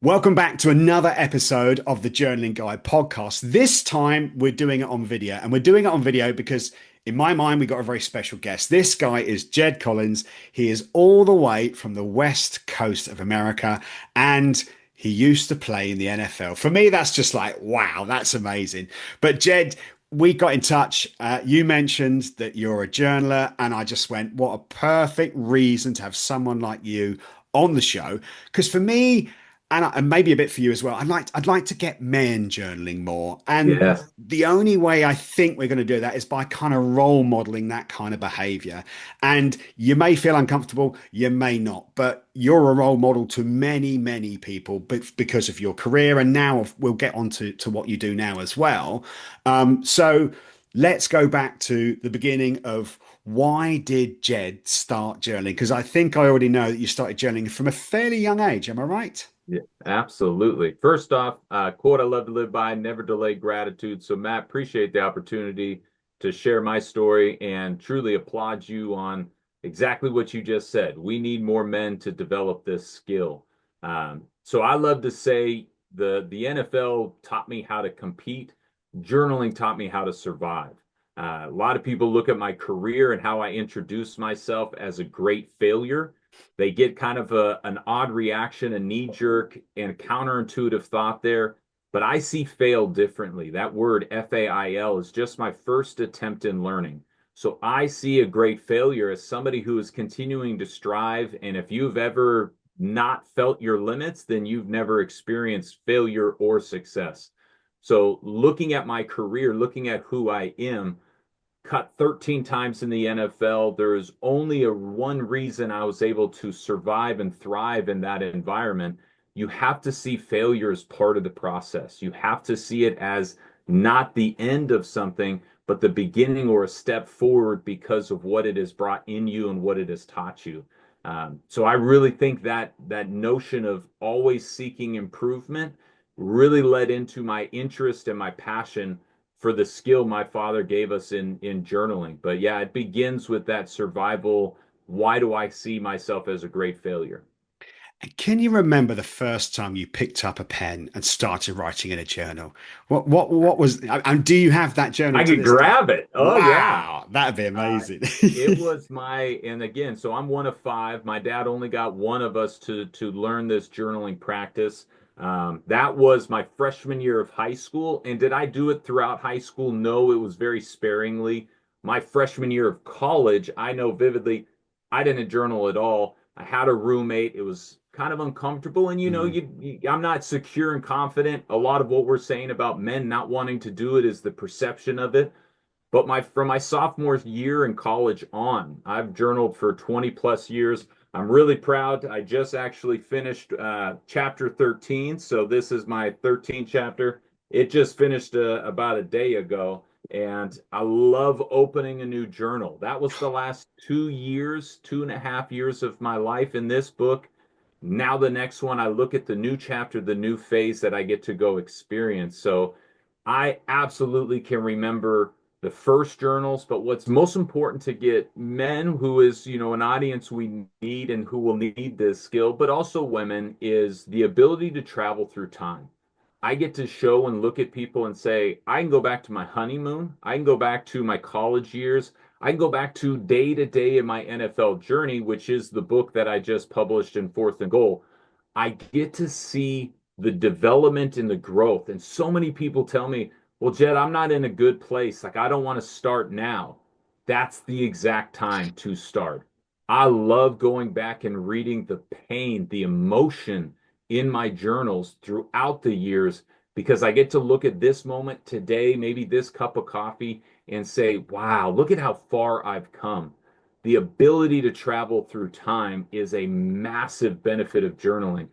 Welcome back to another episode of the Journaling Guide podcast. This time we're doing it on video, and we're doing it on video because, in my mind, we got a very special guest. This guy is Jed Collins. He is all the way from the west coast of America, and he used to play in the NFL. For me, that's just like, wow, that's amazing. But Jed, we got in touch. You mentioned that you're a journaler, and I just went, what a perfect reason to have someone like you on the show. Because for me, and maybe a bit for you as well. I'd like to get men journaling more, and Yeah, the only way I think we're going to do that is by kind of role modeling that kind of behavior. And you may feel uncomfortable, you may not, but you're a role model to many, many people, but because of your career, and now we'll get on to what you do now as well. So let's go back to the beginning of why did Jed start journaling? Because I think I already know that you started journaling from a fairly young age. Am I right? yeah, absolutely. First off, quote I love to live by, never delay gratitude. So, Matt, appreciate the opportunity to share my story and truly applaud you on exactly what you just said. We need more men to develop this skill. So I love to say the NFL taught me how to compete. Journaling taught me how to survive. A lot of people look at my career and how I introduce myself as a great failure. They get kind of an odd reaction, a knee jerk and counterintuitive thought there. But I see fail differently. That word FAIL is just my first attempt in learning. So I see a great failure as somebody who is continuing to strive. And if you've ever not felt your limits, then you've never experienced failure or success. So looking at my career, looking at who I am, cut 13 times in the NFL. There is only one reason I was able to survive and thrive in that environment. You have to see failure as part of the process. You have to see it as not the end of something, but the beginning or a step forward because of what it has brought in you and what it has taught you. So I really think that that notion of always seeking improvement really led into my interest and my passion for the skill my father gave us in journaling. But yeah, it begins with that survival. Why do I see myself as a great failure? Can you remember the first time you picked up a pen and started writing in a journal? What was, and do you have that journal I to could this day? grab it. Oh yeah. Wow, that'd be Uh, amazing. it was and again, so I'm one of five. My dad only got one of us to learn this journaling practice. That was my freshman year of high school. And did I do it throughout high school? No, it was very sparingly. My freshman year of college, I know vividly, I didn't journal at all. I had a roommate. It was kind of uncomfortable. And Mm, I'm not secure and confident. A lot of what we're saying about men not wanting to do it is the perception of it. But my from my sophomore year in college on, I've journaled for 20 plus years. I'm really proud. I just actually finished chapter 13, so this is my 13th chapter. It just finished about a day ago, and I love opening a new journal. That was the last 2 years, 2.5 years of my life in this book. Now the next one, I look at the new chapter, the new phase that I get to go experience. So I absolutely can remember the first journals, but what's most important to get men who is, an audience we need and who will need this skill, but also women is the ability to travel through time. I get to show and look at people and say, I can go back to my honeymoon. I can go back to my college years. I can go back to day in my NFL journey, which is the book that I just published in Fourth and Goal. I get to see the development and the growth. And so many people tell me, well, Jed, I'm not in a good place. Like, I don't want to start now. That's the exact time to start. I love going back and reading the pain, the emotion in my journals throughout the years because I get to look at this moment today, maybe this cup of coffee, and say, wow, look at how far I've come. The ability to travel through time is a massive benefit of journaling.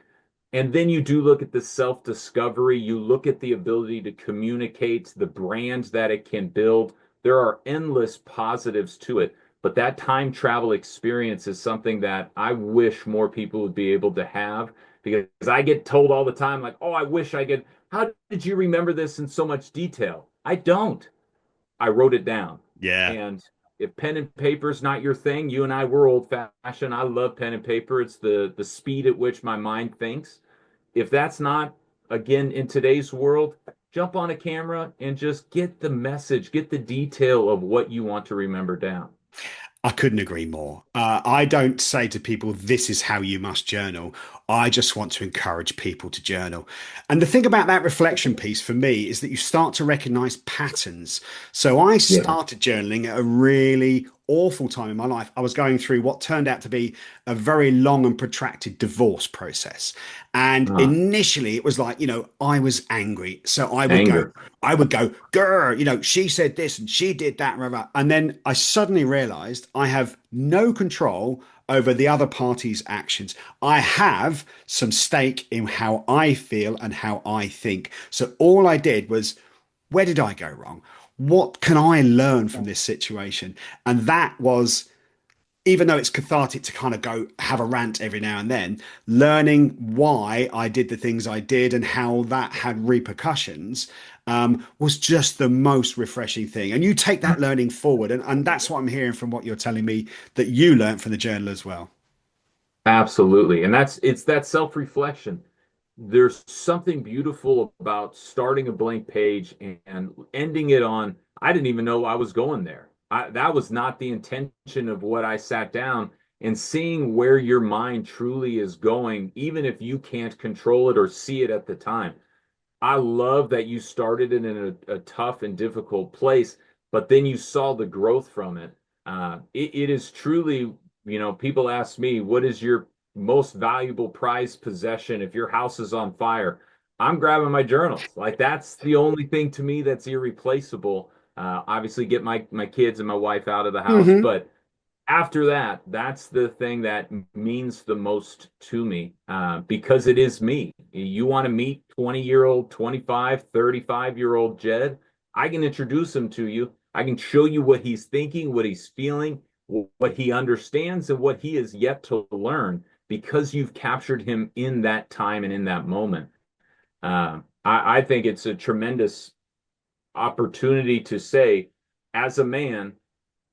And then you do look at the self-discovery, you look at the ability to communicate, the brands that it can build. There are endless positives to it, but that time travel experience is something that I wish more people would be able to have because I get told all the time, like, oh, I wish I could. How did you remember this in so much detail? I don't. I wrote it down. yeah. And if pen and paper is not your thing, you and I were old fashioned. I love pen and paper. It's the speed at which my mind thinks. if that's not, again, in today's world, jump on a camera and just get the message, get the detail of what you want to remember down. I couldn't agree more. I don't say to people, this is how you must journal. I just want to encourage people to journal. And the thing about that reflection piece for me is that you start to recognize patterns. So I Yeah. started journaling at a really awful time in my life. I was going through what turned out to be a very long and protracted divorce process. And Uh, initially it was like, I was angry. So Anger. I would go, grr, she said this and she did that. Blah, blah. And then I suddenly realized I have no control over the other party's actions. I have some stake in how I feel and how I think. So all I did was, where did I go wrong? What can I learn from this situation? And that was, even though it's cathartic to kind of go have a rant every now and then, learning why I did the things I did and how that had repercussions was just the most refreshing thing. And you take that learning forward, and that's what I'm hearing from what you're telling me that you learned from the journal as well. Absolutely. And it's that self-reflection. There's something beautiful about starting a blank page and ending it on, I didn't even know I was going there. That was not the intention of what I sat down, and seeing where your mind truly is going, even if you can't control it or see it at the time. I love that you started it in a tough and difficult place, but then you saw the growth from it. It is truly, people ask me, what is your most valuable prized possession if your house is on fire? I'm grabbing my journals. Like that's the only thing to me that's irreplaceable. Obviously, get my kids and my wife out of the house, Hmm. but after that, that's the thing that means the most to me, because it is me. You want to meet 20-year-old, 25, 35-year-old Jed? I can introduce him to you. I can show you what he's thinking, what he's feeling, what he understands, and what he has yet to learn because you've captured him in that time and in that moment. I think it's a tremendous opportunity to say, as a man,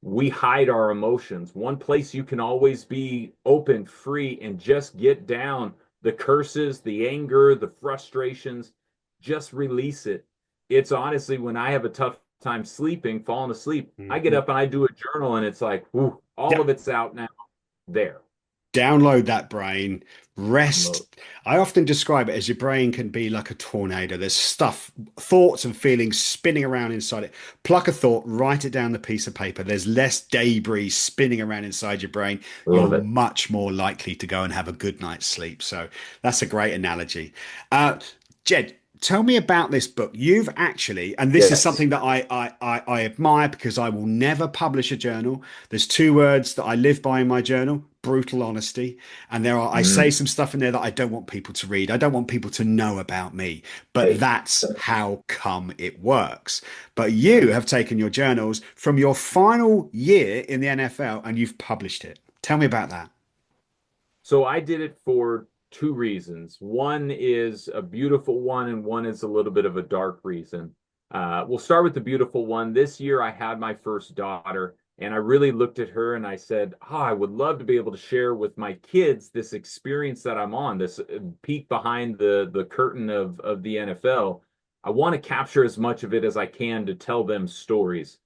we hide our emotions. One place you can always be open, free, and just get down the curses, the anger, the frustrations, just release it. It's honestly when I have a tough time sleeping, falling asleep, I get Hmm. up and I do a journal and it's like, whew, all of it's out now. There. Download that brain, Unload. rest. I often describe it as your brain can be like a tornado. There's stuff, thoughts and feelings spinning around inside it. Pluck a thought, write it down the piece of paper. There's less debris spinning around inside your brain. You're Love it. much more likely to go and have a good night's sleep. So that's a great analogy. Uh, Jed, tell me about this book. You've actually, and this is Yes. something that I admire because I will never publish a journal. There's two words that I live by in my journal: brutal honesty. And I say Mm. some stuff in there that I don't want people to read. I don't want people to know about me, but Hey, that's how come it works. But you have taken your journals from your final year in the NFL and you've published it. Tell me about that. so I did it for two reasons. One is a beautiful one, and one is a little bit of a dark reason. We'll start with the beautiful one. This year, I had my first daughter, and I really looked at her and I said, "Oh, I would love to be able to share with my kids this experience that I'm on, this peek behind the curtain of the NFL. I want to capture as much of it as I can to tell them stories."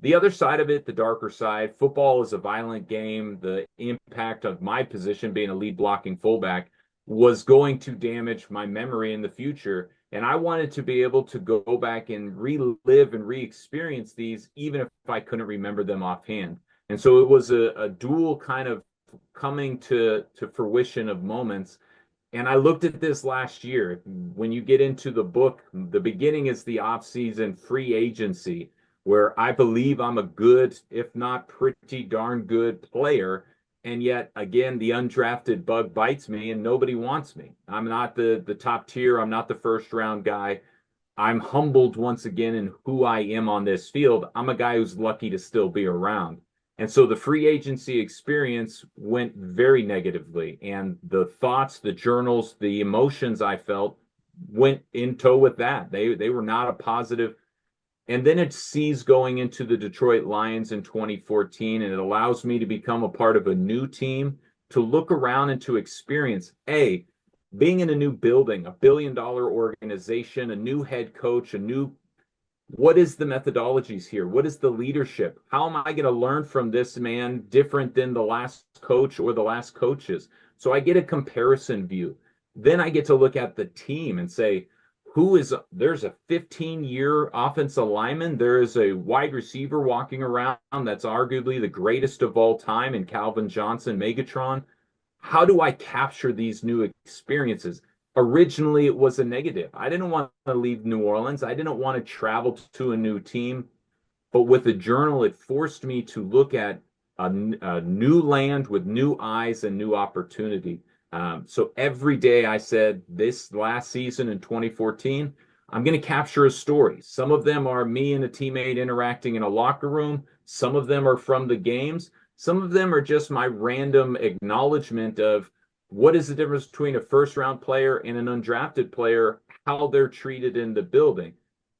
The other side of it, the darker side, football is a violent game. The impact of my position being a lead blocking fullback was going to damage my memory in the future. And I wanted to be able to go back and relive and re-experience these, even if I couldn't remember them offhand. And so it was a dual kind of coming to fruition of moments. And I looked at this last year. When you get into the book, the beginning is the off-season free agency, where I believe I'm a good, if not pretty darn good player. And yet, again, the undrafted bug bites me and nobody wants me. I'm not the top tier. I'm not the first round guy. I'm humbled once again in who I am on this field. I'm a guy who's lucky to still be around. And so the free agency experience went very negatively. And the thoughts, the journals, the emotions I felt went in tow with that. They were not a positive. And then it sees going into the Detroit Lions in 2014, and it allows me to become a part of a new team, to look around and to experience, A, being in a new building, a $1 billion organization, a new head coach, a new what is the methodologies here? What is the leadership? How am I going to learn from this man different than the last coach or the last coaches? So I get a comparison view. Then I get to look at the team and say, there's a 15-year offensive lineman. There is a wide receiver walking around that's arguably the greatest of all time in Calvin Johnson, Megatron. How do I capture these new experiences? Originally, it was a negative. I didn't want to leave New Orleans. I didn't want to travel to a new team. But with the journal, it forced me to look at a new land with new eyes and new opportunity. So every day I said, this last season in 2014, I'm going to capture a story. Some of them are me and a teammate interacting in a locker room. Some of them are from the games. Some of them are just my random acknowledgement of what is the difference between a first round player and an undrafted player, how they're treated in the building.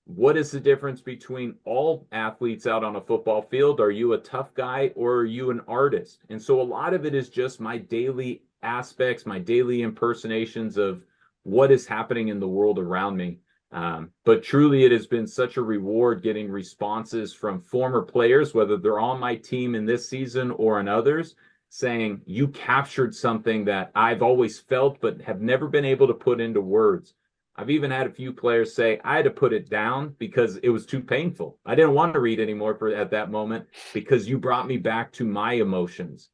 What is the difference between all athletes out on a football field? Are you a tough guy or are you an artist? And so a lot of it is just my daily aspects, my daily impersonations of what is happening in the world around me. But truly, it has been such a reward getting responses from former players, whether they're on my team in this season or in others, saying, you captured something that I've always felt but have never been able to put into words. I've even had a few players say I had to put it down because it was too painful. I didn't want to read anymore at that moment because you brought me back to my emotions.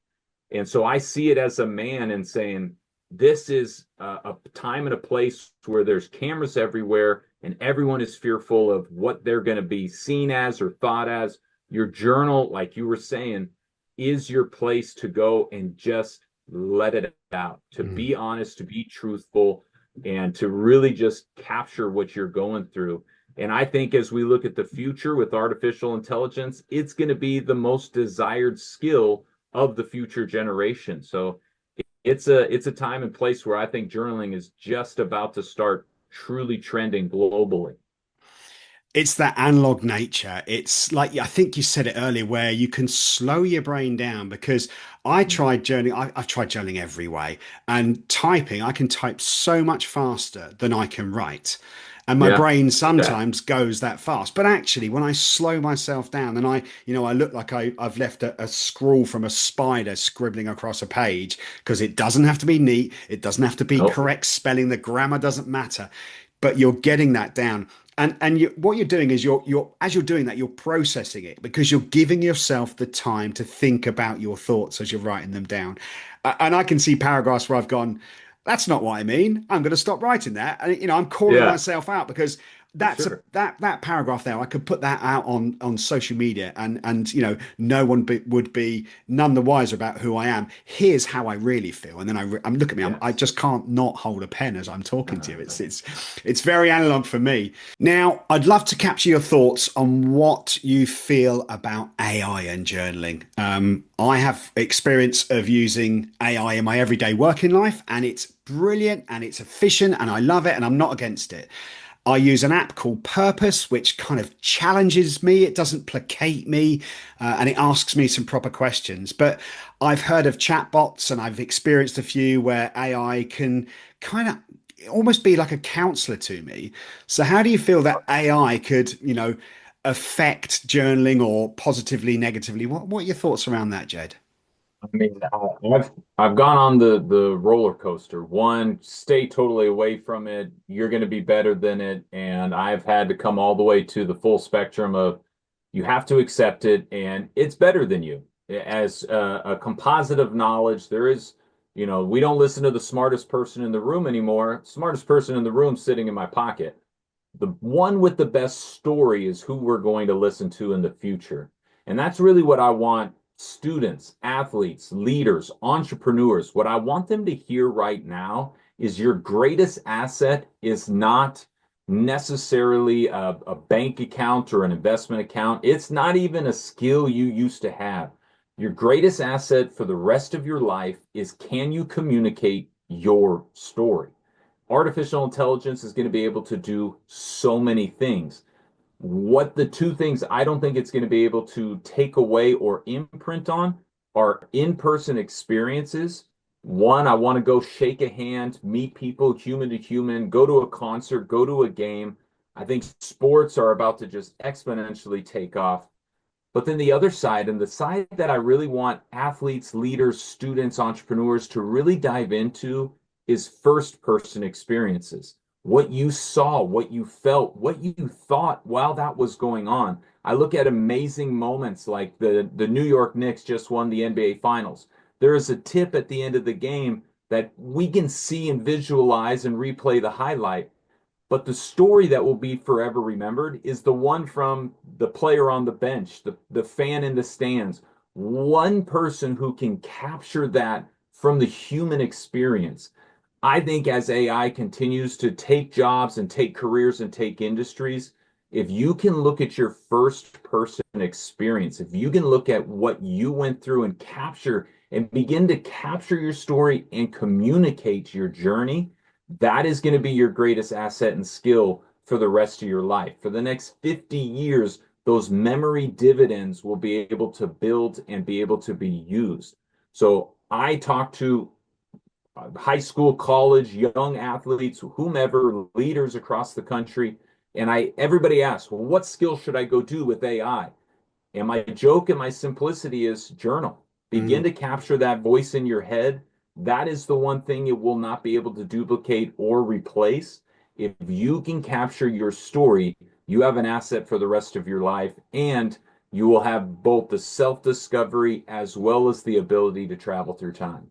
And so I see it as a man and saying, this is a time and a place where there's cameras everywhere and everyone is fearful of what they're going to be seen as or thought as. Your journal, like you were saying, is your place to go and just let it out, to be honest, to be truthful, and to really just capture what you're going through. And I think as we look at the future with artificial intelligence, it's going to be the most desired skill of the future generation. So it's a time and place where I think journaling is just about to start truly trending globally. It's that analog nature. It's like, I think you said it earlier, where you can slow your brain down because I tried journaling. I've tried journaling every way, and typing, I can type so much faster than I can write. And my Yeah. brain Yeah. sometimes goes that fast. But actually, when I slow myself down and I look like I've left a scrawl from a spider scribbling across a page because it doesn't have to be neat. It doesn't have to be Nope. correct spelling. The grammar doesn't matter, but you're getting that down. And what you're doing is you're as you're doing that, you're processing it because you're giving yourself the time to think about your thoughts as you're writing them down. And I can see paragraphs where I've gone, that's not what I mean. I'm going to stop writing that. And I'm calling Yeah, myself out because for that's sure. that paragraph there. I could put that out on social media, and no one would be none the wiser about who I am. Here's how I really feel, and then I'm look at me. I Yes. just can't not hold a pen as I'm talking to you. It's very analog for me. Now, I'd love to capture your thoughts on what you feel about AI and journaling. I have experience of using AI in my everyday working life, and it's brilliant and it's efficient, and I love it, and I'm not against it. I use an app called Purpose, which kind of challenges me. It doesn't placate me, and it asks me some proper questions. But I've heard of chatbots and I've experienced a few where AI can kind of almost be like a counselor to me. So, how do you feel that AI could, affect journaling or positively, negatively? What are your thoughts around that, Jed? I mean, I've gone on the roller coaster. One, stay totally away from it. You're going to be better than it. And I've had to come all the way to the full spectrum of you have to accept it, and it's better than you. As a composite of knowledge, there is, we don't listen to the smartest person in the room anymore. Smartest person in the room sitting in my pocket. The one with the best story is who we're going to listen to in the future. And that's really what I want students, athletes, leaders, entrepreneurs. What I want them to hear right now is your greatest asset is not necessarily a bank account or an investment account. It's not even a skill you used to have. Your greatest asset for the rest of your life is can you communicate your story? Artificial intelligence is going to be able to do so many things. What the two things I don't think it's going to be able to take away or imprint on are in-person experiences One, I want to go shake a hand, meet people human to human, go to a concert, go to a game. I think sports are about to just exponentially take off. But then the other side, and the side that I really want athletes, leaders, students, entrepreneurs to really dive into is first person experiences. What you saw, what you felt, what you thought while that was going on. I look at amazing moments like the New York Knicks just won the NBA Finals. There is a tip at the end of the game that we can see and visualize and replay the highlight. But the story that will be forever remembered is the one from the player on the bench, the fan in the stands. One person who can capture that from the human experience. I think as AI continues to take jobs and take careers and take industries, if you can look at your first person experience, if you can look at what you went through and capture and begin to capture your story and communicate your journey, that is going to be your greatest asset and skill for the rest of your life. For the next 50 years, those memory dividends will be able to build and be able to be used. So I talk to high school, college, young athletes, whomever, leaders across the country, and everybody asks, well, what skill should I go do with AI? And my joke and my simplicity is journal. Begin Mm. to capture that voice in your head. That is the one thing it will not be able to duplicate or replace. If you can capture your story, you have an asset for the rest of your life, and you will have both the self-discovery as well as the ability to travel through time.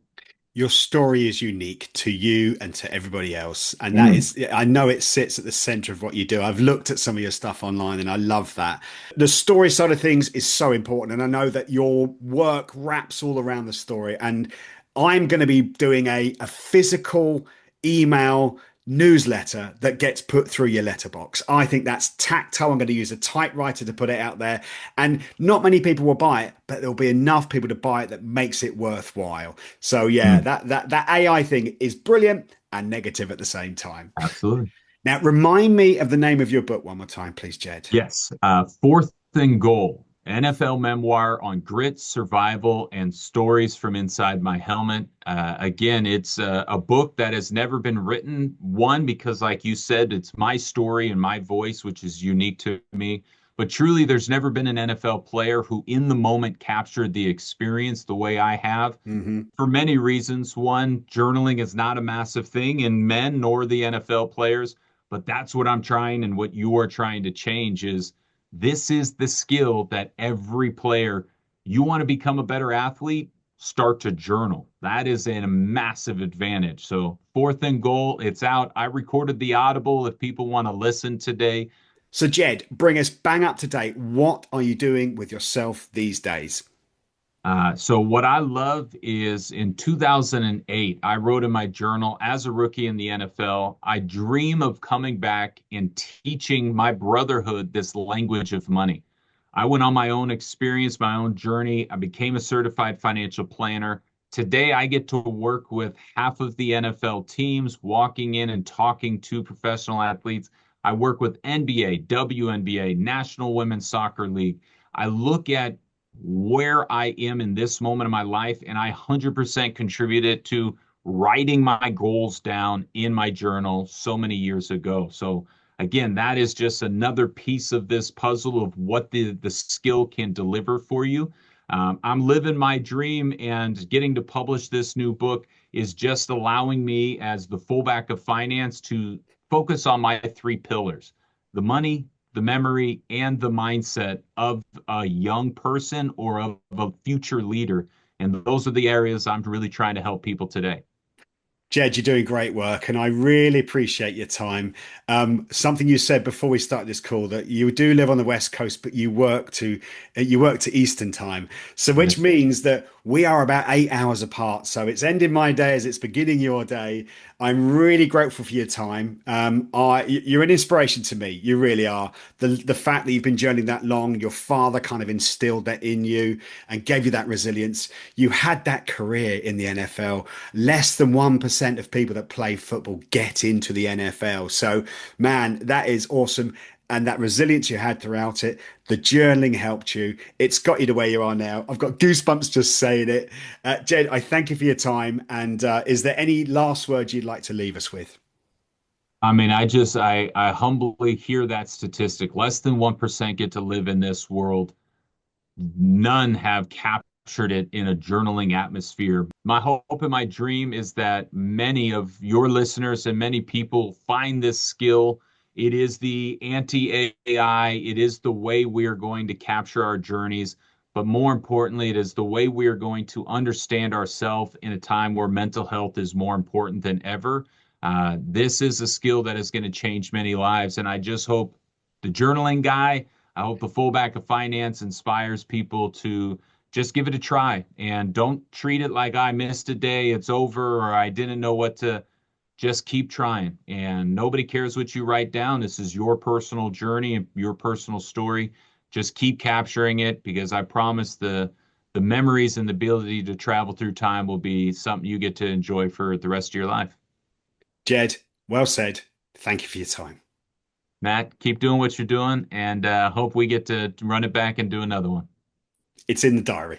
Your story is unique to you and to everybody else. And that Mm. is, I know it sits at the center of what you do. I've looked at some of your stuff online and I love that. The story side of things is so important. And I know that your work wraps all around the story. And I'm going to be doing a physical email newsletter that gets put through your letterbox. I think that's tactile. I'm going to use a typewriter to put it out there. And not many people will buy it, but there'll be enough people to buy it that makes it worthwhile. So yeah, Mm. that AI thing is brilliant and negative at the same time. Absolutely. Now, remind me of the name of your book one more time, please, Jed. Yes. Fourth and goal. NFL memoir on grit, survival, and stories from inside my helmet. Again, it's a book that has never been written. One, because, like you said, it's my story and my voice, which is unique to me. But truly, there's never been an NFL player who, in the moment, captured the experience the way I have Hmm. for many reasons. One, journaling is not a massive thing in men nor the NFL players, but that's what I'm trying and what you are trying to change is this is the skill that every player, you want to become a better athlete, start to journal. That is a massive advantage. So, fourth and goal, it's out. I recorded the Audible if people want to listen today. So, Jed, bring us bang up to date. What are you doing with yourself these days? So what I love is in 2008, I wrote in my journal as a rookie in the NFL, I dream of coming back and teaching my brotherhood this language of money. I went on my own experience, my own journey. I became a certified financial planner. Today, I get to work with half of the NFL teams, walking in and talking to professional athletes. I work with NBA, WNBA, National Women's Soccer League. I look at where I am in this moment of my life, and I 100% contributed to writing my goals down in my journal so many years ago. So again, that is just another piece of this puzzle of what the skill can deliver for you. I'm living my dream, and getting to publish this new book is just allowing me, as the fullback of finance, to focus on my three pillars: the money, the memory, and the mindset of a young person or of a future leader. And those are the areas I'm really trying to help people today. Jed, you're doing great work, and I really appreciate your time. Something you said before we started this call that you do live on the West Coast, but you work to Eastern time, so which Yes, sir. means that we are about 8 hours apart. So it's ending my day as it's beginning your day. I'm really grateful for your time. You're an inspiration to me. You really are. The fact that you've been journeying that long, your father kind of instilled that in you and gave you that resilience. You had that career in the NFL. Less than 1% of people that play football get into the NFL. So, man, that is awesome. and that resilience you had throughout it. The journaling helped you. It's got you to where you are now. I've got goosebumps just saying it. Jed, I thank you for your time. And is there any last words you'd like to leave us with? I mean, I humbly hear that statistic. Less than 1% get to live in this world. None have captured it in a journaling atmosphere. My hope and my dream is that many of your listeners and many people find this skill. It is the anti-AI, it is the way we are going to capture our journeys, but more importantly, it is the way we are going to understand ourselves in a time where mental health is more important than ever. This is a skill that is going to change many lives, and I just hope the journaling guy, I hope the fullback of finance inspires people to just give it a try and don't treat it like I missed a day, it's over, or I didn't know what to. Just keep trying. And nobody cares what you write down. This is your personal journey and your personal story. Just keep capturing it because I promise the memories and the ability to travel through time will be something you get to enjoy for the rest of your life. Jed, well said. Thank you for your time. Matt, keep doing what you're doing and hope we get to run it back and do another one. It's in the diary.